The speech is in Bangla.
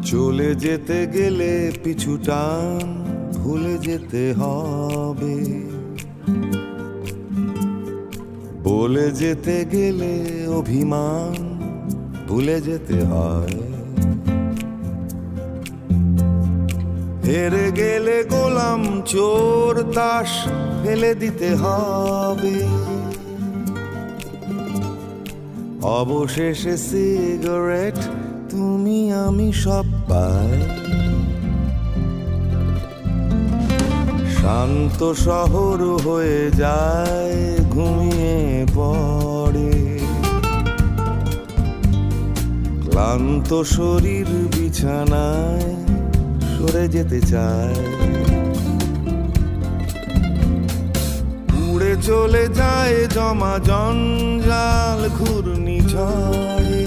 চলে যেতে গেলে পিছু টান ভুলে যেতে হবে, বলে যেতে গেলে অভিমান ভুলে যেতে হয়। হেরে গেলে গোলাম চোর তাস ফেলে দিতে হবে, অবশেষে সিগারেট তুমি আমি সব পাই। শান্ত শহর হয়ে যায় ঘুমিয়ে পড়ে, ক্লান্ত শরীর বিছানায় সরে যেতে চায়। উড়ে চলে যায় জমা জঞ্জাল ঘূর্ণিঝড়ে,